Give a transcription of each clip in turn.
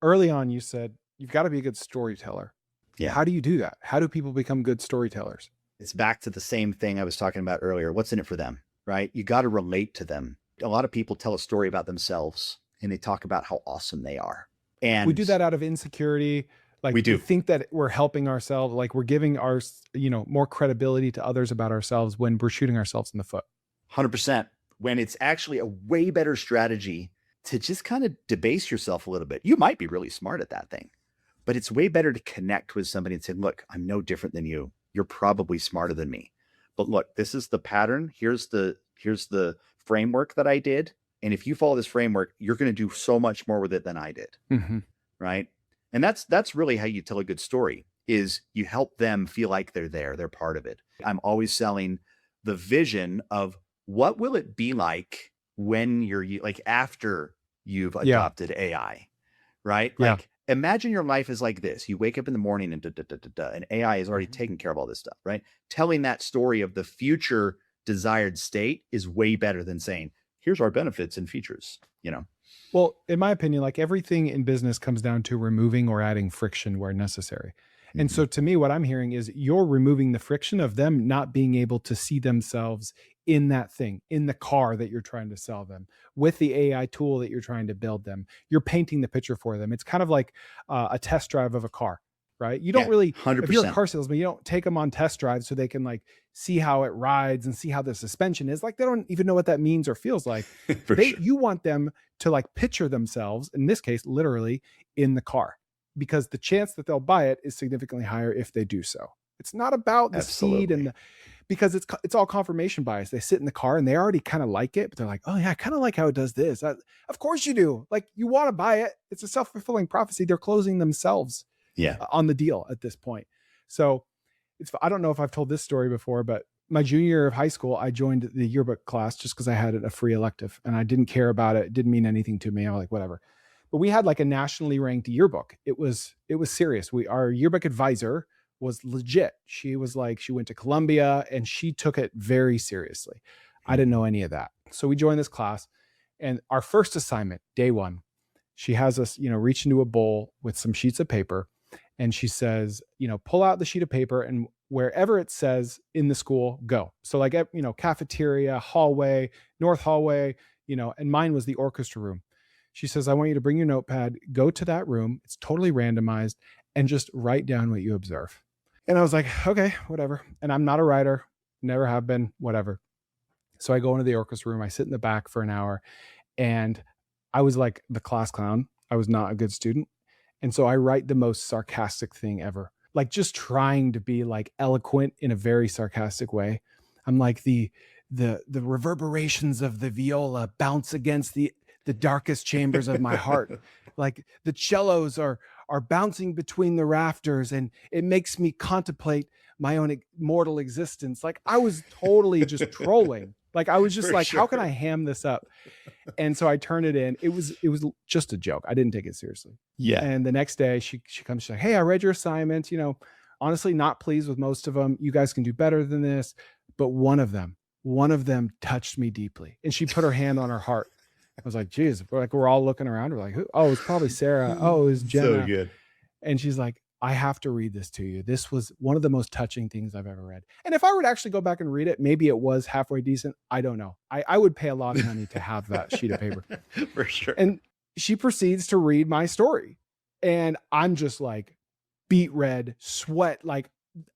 early on you said you've got to be a good storyteller. Yeah. How do you do that? How do people become good storytellers? It's back to the same thing I was talking about earlier. What's in it for them, right? You got to relate to them. A lot of people tell a story about themselves and they talk about how awesome they are. We do And that out of insecurity. Like we we do think that we're helping ourselves, like we're giving our, more credibility to others about ourselves when we're shooting ourselves in the foot. 100% when it's actually a way better strategy to just kind of debase yourself a little bit. You might be really smart at that thing, but it's way better to connect with somebody and say, look, I'm no different than you. You're probably smarter than me. But look, this is the pattern. Here's the framework that I did. And if you follow this framework, you're going to do so much more with it than I did. Mm-hmm. Right. And that's really how you tell a good story is you help them feel like they're part of it. I'm always selling the vision of what will it be like when you're like after you've adopted AI, right? Yeah. Like imagine your life is like this. You wake up in the morning and and AI is already taking care of all this stuff, right? Telling that story of the future desired state is way better than saying, here's our benefits and features, Well, in my opinion, like everything in business comes down to removing or adding friction where necessary. And so to me, what I'm hearing is you're removing the friction of them not being able to see themselves in that thing, in the car that you're trying to sell them, with the AI tool that you're trying to build them. You're painting the picture for them. It's kind of like a test drive of a car, right? You don't really, 100%. if you're a car salesman, you don't take them on test drives so they can like see how it rides and see how the suspension is. Like they don't even know what that means or feels like. Sure. You want them to like picture themselves, in this case, literally in the car, because the chance that they'll buy it is significantly higher if they do so. It's not about the speed and because it's all confirmation bias. They sit in the car and they already kind of like it, but they're like, oh yeah, I kind of like how it does this. Of course you do. Like you want to buy it. It's a self-fulfilling prophecy. They're closing themselves on the deal at this point. So I don't know if I've told this story before, but my junior year of high school, I joined the yearbook class just because I had a free elective and I didn't care about it. It didn't mean anything to me. I was like, whatever. But we had like a nationally ranked yearbook. It was serious. Our yearbook advisor was legit. She was like, she went to Columbia and she took it very seriously. I didn't know any of that. So we joined this class and our first assignment, day one, she has us, reach into a bowl with some sheets of paper. And she says, pull out the sheet of paper and wherever it says in the school, go. So like, cafeteria, hallway, north hallway, and mine was the orchestra room. She says, I want you to bring your notepad, go to that room. It's totally randomized and just write down what you observe. And I was like, okay, whatever. And I'm not a writer, never have been, whatever. So I go into the orchestra room. I sit in the back for an hour and I was like the class clown. I was not a good student. And so I write the most sarcastic thing ever, like just trying to be like eloquent in a very sarcastic way. I'm like the reverberations of the viola bounce against the darkest chambers of my heart. Like the cellos are bouncing between the rafters and it makes me contemplate my own mortal existence. Like I was totally just trolling. Like I was just like, how can I ham this up? And so I turned it in. It was just a joke. I didn't take it seriously. Yeah. And the next day she comes, she's like, hey, I read your assignments, honestly, not pleased with most of them. You guys can do better than this. But one of them touched me deeply. And she put her hand on her heart. I was like, geez, we're all looking around. We're like, who? Oh, it's probably Sarah. Oh, it was Jenna. So good. And she's like, I have to read this to you. This was one of the most touching things I've ever read. And if I were to actually go back and read it, maybe it was halfway decent. I don't know. I would pay a lot of money to have that sheet of paper. For sure. And she proceeds to read my story. And I'm just like beet red, sweat. Like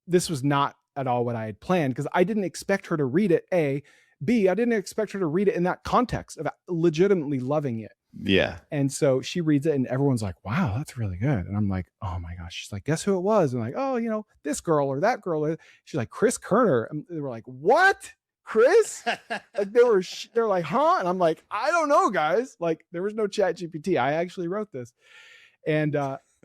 this was not at all what I had planned because I didn't expect her to read it. A. B, I didn't expect her to read it in that context of legitimately loving it. Yeah. And so she reads it and everyone's like, wow, that's really good. And I'm like, oh my gosh. She's like, guess who it was? And I'm like, oh, this girl or that girl. She's like, Chris Kerner. And they were like, what? Chris? Like they're like, huh? And I'm like, I don't know, guys. Like there was no chat GPT. I actually wrote this. And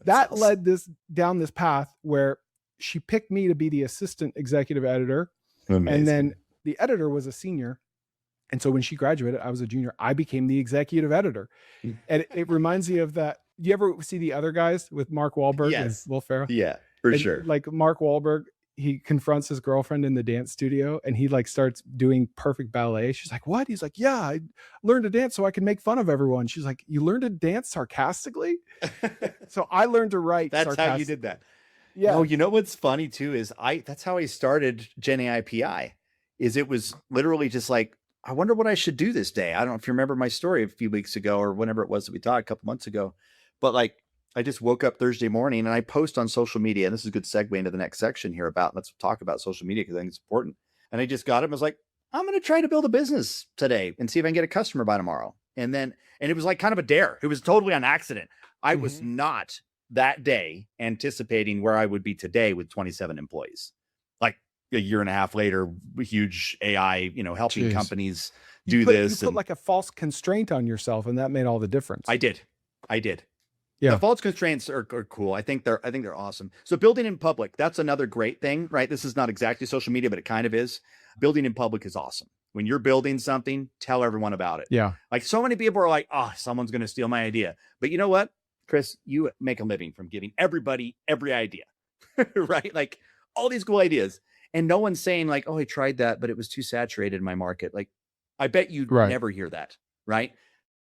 that led down this path where she picked me to be the assistant executive editor. Amazing. And then the editor was a senior. And so when she graduated, I was a junior. I became the executive editor. And it reminds me of that. You ever see The Other Guys with Mark Wahlberg and Will Ferrell? Yeah, for sure. Like Mark Wahlberg, he confronts his girlfriend in the dance studio, and he like starts doing perfect ballet. She's like, what? He's like, yeah, I learned to dance so I can make fun of everyone. She's like, you learned to dance sarcastically? So I learned to write That's how you did that. Yeah. No, you know what's funny too is that's how I started Gen AI PI. Is it was literally just like, I wonder what I should do this day. I don't know if you remember my story a few weeks ago or whenever it was that we talked a couple months ago, but like I just woke up Thursday morning and I post on social media. And this is a good segue into the next section here about, let's talk about social media because I think it's important. And I just got it and was like, I'm going to try to build a business today and see if I can get a customer by tomorrow. And it was like kind of a dare. It was totally on accident. I was not that day anticipating where I would be today with 27 employees. Like a year and a half later, huge AI, helping companies do this. You put like a false constraint on yourself, and that made all the difference. I did. Yeah. The false constraints are cool. I think they're awesome. So building in public, that's another great thing, right? This is not exactly social media, but it kind of is. Building in public is awesome. When you're building something, tell everyone about it. Yeah. Like so many people are like, oh, someone's going to steal my idea. But you know what, Chris, you make a living from giving everybody every idea, right? Like all these cool ideas. And no one's saying like, oh, I tried that, but it was too saturated in my market. Like, I bet you'd never hear that, right?